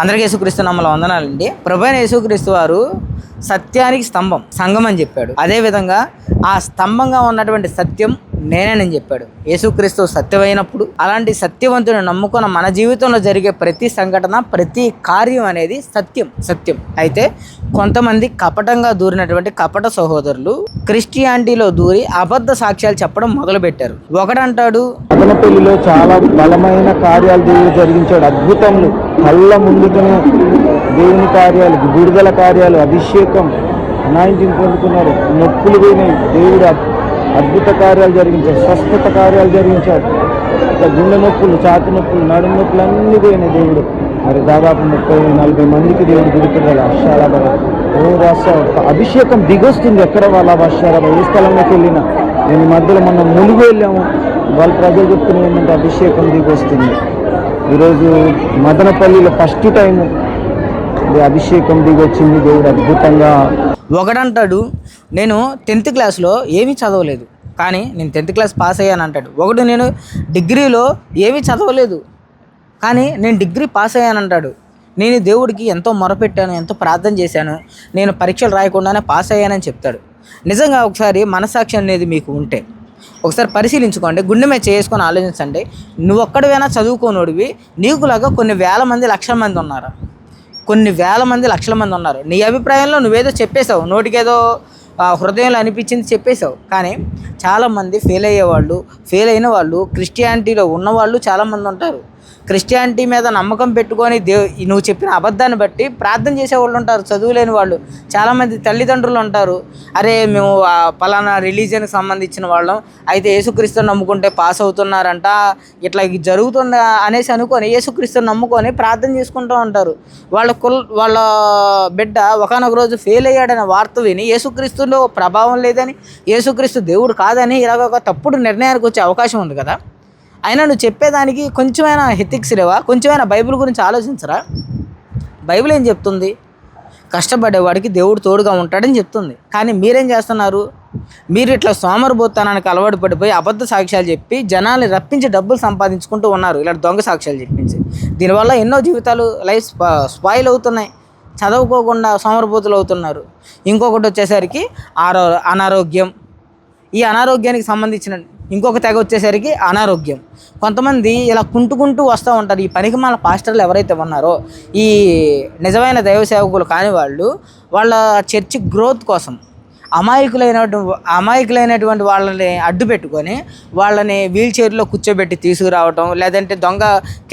అందరికీ యేసుక్రీస్తు నామములో వందనాలండి. ప్రభువైన యేసుక్రీస్తు వారు సత్యానికి స్తంభం, సంఘం అని చెప్పాడు. అదేవిధంగా ఆ స్తంభంగా ఉన్నటువంటి సత్యం నేనేనని చెప్పాడు. యేసుక్రీస్తు సత్యమైనప్పుడు అలాంటి సత్యవంతుని నమ్ముకున్న మన జీవితంలో జరిగే ప్రతి సంఘటన, ప్రతి కార్యం అనేది సత్యం. అయితే కొంతమంది కపటంగా దూరినటువంటి కపట సహోదరులు క్రిస్టియానిటీలో దూరి అబద్ధ సాక్ష్యాలు చెప్పడం మొదలుపెట్టారు. ఒకడంటాడు, మదనపల్లిలో చాలా బలమైన కార్యాలు దేవుడు జరిగించాడు. అద్భుతములు కళ్ళ ముందుగానే దేవుని కార్యాలు, విడుదల కార్యాలు, అభిషేకం, అనాయింటిని పొందుకున్నారు. నొప్పులు పోయినాయి. దేవుడు అద్భుత కార్యాలు జరిగించాడు. స్వస్థత కార్యాలు జరిగించాడు. గుండె నొప్పులు, ఛాతి నొప్పులు, నడుము నొప్పులు అన్నీ పోయినాయి. దేవుడు మరి దాదాపు 30-40 మందికి దేవుడు గుడిపెట్టాలి. అక్షరాల అభిషేకం దిగొస్తుంది. ఎక్కడ వాళ్ళ అక్షరాల ఏ స్థలంలోకి వెళ్ళినా. నేను మధ్యలో మొన్న ములుగు వెళ్ళాము. వాళ్ళ ప్రజలు చెప్తున్న ఏంటంటే అభిషేకం దిగొస్తుంది. ఈరోజు మదనపల్లిలో ఫస్ట్ టైము అభిషేకం దిగొచ్చింది. దేవుడు అద్భుతంగా. ఒకడంటాడు, నేను 10th క్లాస్లో ఏమీ చదవలేదు కానీ నేను 10th క్లాస్ పాస్ అయ్యాను అంటాడు. ఒకడు, నేను డిగ్రీలో ఏమీ చదవలేదు కానీ నేను డిగ్రీ పాస్ అయ్యాను అంటాడు. నేను దేవుడికి ఎంతో మొరపెట్టాను, ఎంతో ప్రార్థన చేశాను, నేను పరీక్షలు రాయకుండానే పాస్ అయ్యానని చెప్తాడు. నిజంగా ఒకసారి మనసాక్షి అనేది మీకు ఉంటే ఒకసారి పరిశీలించుకోండి, గుండె మీద చేసుకొని ఆలోచించండి. నువ్వు ఒక్కడివైనా చదువుకోనోడివి, నీకులాగా కొన్ని వేల మంది, లక్షల మంది ఉన్నారు. కొన్ని వేల మంది, లక్షల మంది ఉన్నారు. నీ అభిప్రాయంలో నువ్వేదో చెప్పేశావు, నోటికేదో హృదయంలో అనిపించింది చెప్పేశావు. కానీ చాలామంది ఫెయిల్ అయిన వాళ్ళు క్రిస్టియానిటీలో ఉన్నవాళ్ళు చాలామంది ఉంటారు. క్రిస్టియానిటీ మీద నమ్మకం పెట్టుకొని నువ్వు చెప్పిన అబద్ధాన్ని బట్టి ప్రార్థన చేసేవాళ్ళు ఉంటారు. చదువులేని వాళ్ళు చాలామంది తల్లిదండ్రులు ఉంటారు. అరే, మేము పలానా రిలీజియన్కి సంబంధించిన వాళ్ళం, అయితే యేసుక్రీస్తుని నమ్ముకుంటే పాస్ అవుతున్నారంట, ఇట్లా జరుగుతుందా అనేసి అనుకొని యేసుక్రీస్తుని నమ్ముకొని ప్రార్థన చేసుకుంటూ ఉంటారు. వాళ్ళ బిడ్డ ఒకనొక రోజు ఫెయిల్ అయ్యాడనే వార్త విని యేసుక్రీస్తులో ప్రభావం లేదని, యేసుక్రీస్తు దేవుడు కాదని ఇలాగ ఒక తప్పుడు నిర్ణయానికి వచ్చే అవకాశం ఉంది కదా. అయినా నువ్వు చెప్పేదానికి కొంచెమైనా ఎథిక్స్ లేవా? కొంచెమైనా బైబిల్ గురించి ఆలోచించరా? బైబిల్ ఏం చెప్తుంది? కష్టపడేవాడికి దేవుడు తోడుగా ఉంటాడని చెప్తుంది. కానీ మీరేం చేస్తున్నారు? మీరు ఇట్లా సోమరిపోతానానికి అలవాటు పడిపోయి అబద్ధ సాక్ష్యాలు చెప్పి జనాల్ని రప్పించి డబ్బులు సంపాదించుకుంటూ ఉన్నారు. ఇలా దొంగ సాక్ష్యాలు చెప్పించి దీనివల్ల ఎన్నో జీవితాలు లైఫ్ స్పాయిల్ అవుతున్నాయి. చదువుకోకుండా సోమరిపోతులు అవుతున్నారు. ఇంకొకటి వచ్చేసరికి అనారోగ్యం. ఈ అనారోగ్యానికి సంబంధించిన ఇంకొక తెగ వచ్చేసరికి అనారోగ్యం. కొంతమంది ఇలా కుంటుకుంటూ వస్తూ ఉంటారు. ఈ పనికిమాల పాస్టర్లు ఎవరైతే ఉన్నారో, ఈ నిజమైన దైవ సేవకులు కాని వాళ్ళ చర్చి గ్రోత్ కోసం అమాయకులైనటువంటి వాళ్ళని అడ్డు పెట్టుకొని వాళ్ళని వీల్ చైర్లో కూర్చోబెట్టి తీసుకురావటం, లేదంటే దొంగ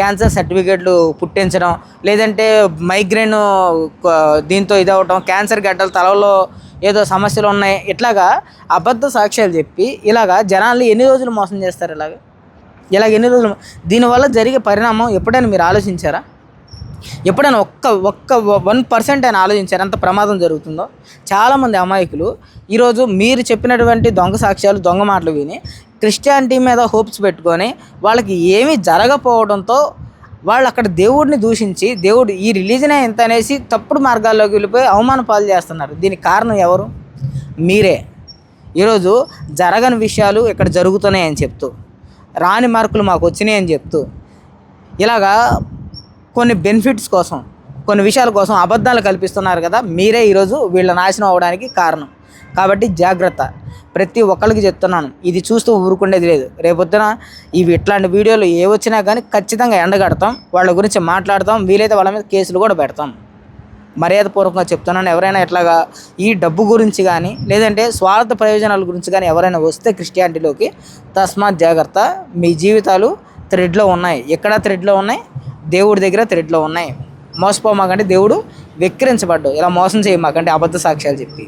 క్యాన్సర్ సర్టిఫికేట్లు పుట్టించడం, లేదంటే మైగ్రేన్ దీంతో ఇదవటం, క్యాన్సర్ గడ్డలు తలలో ఏదో సమస్యలు ఉన్నాయి, ఇట్లాగా అబద్ధ సాక్ష్యాలు చెప్పి ఇలాగా జనాల్ని ఎన్ని రోజులు మోసం చేస్తారు? ఇలాగ ఎన్ని రోజులు? దీనివల్ల జరిగే పరిణామం ఎప్పుడైనా మీరు ఆలోచించారా? ఎప్పుడైనా ఒక్క 1% అయినా ఆలోచించారు ఎంత ప్రమాదం జరుగుతుందో? చాలామంది అమాయకులు ఈరోజు మీరు చెప్పినటువంటి దొంగ సాక్ష్యాలు, దొంగ మాటలు విని క్రిస్టియానిటీ మీద హోప్స్ పెట్టుకొని వాళ్ళకి ఏమీ జరగకపోవడంతో వాళ్ళు అక్కడ దేవుడిని దూషించి, దేవుడు ఈ రిలీజనే ఎంత అనేసి తప్పుడు మార్గాల్లోకి వెళ్ళిపోయి అవమాన పాలు చేస్తున్నారు. దీనికి కారణం ఎవరు? మీరే. ఈరోజు జరగని విషయాలు ఇక్కడ జరుగుతున్నాయని చెప్తూ, రాని మార్కులు మాకు వచ్చినాయని చెప్తూ, ఇలాగా కొన్ని బెనిఫిట్స్ కోసం, కొన్ని విషయాల కోసం అబద్ధాలు కల్పిస్తున్నారు కదా. మీరే ఈరోజు వీళ్ళ నాశనం అవ్వడానికి కారణం. కాబట్టి జాగ్రత్త. ప్రతి ఒక్కరికి చెప్తున్నాను, ఇది చూస్తూ ఊరుకుండేది లేదు. రేపొద్దున ఇట్లాంటి వీడియోలు ఏ వచ్చినా కానీ ఖచ్చితంగా ఎండగడతాం, వాళ్ళ గురించి మాట్లాడతాం, వీలైతే వాళ్ళ మీద కేసులు కూడా పెడతాం. మర్యాదపూర్వకంగా చెప్తున్నాను. ఎవరైనా ఇట్లాగా ఈ డబ్బు గురించి కానీ, లేదంటే స్వార్థ ప్రయోజనాల గురించి కానీ ఎవరైనా వస్తే క్రిస్టియానిటీలోకి, తస్మాత్ జాగ్రత్త. మీ జీవితాలు థ్రెడ్లో ఉన్నాయి. ఎక్కడ థ్రెడ్లో ఉన్నాయి? దేవుడి దగ్గర థ్రెడ్లో ఉన్నాయి. మోసపోమాకంటే, దేవుడు వెక్కిరించబడ్డావు. ఇలా మోసం చేయమాకంటే అబద్ధ సాక్ష్యాలు చెప్పి.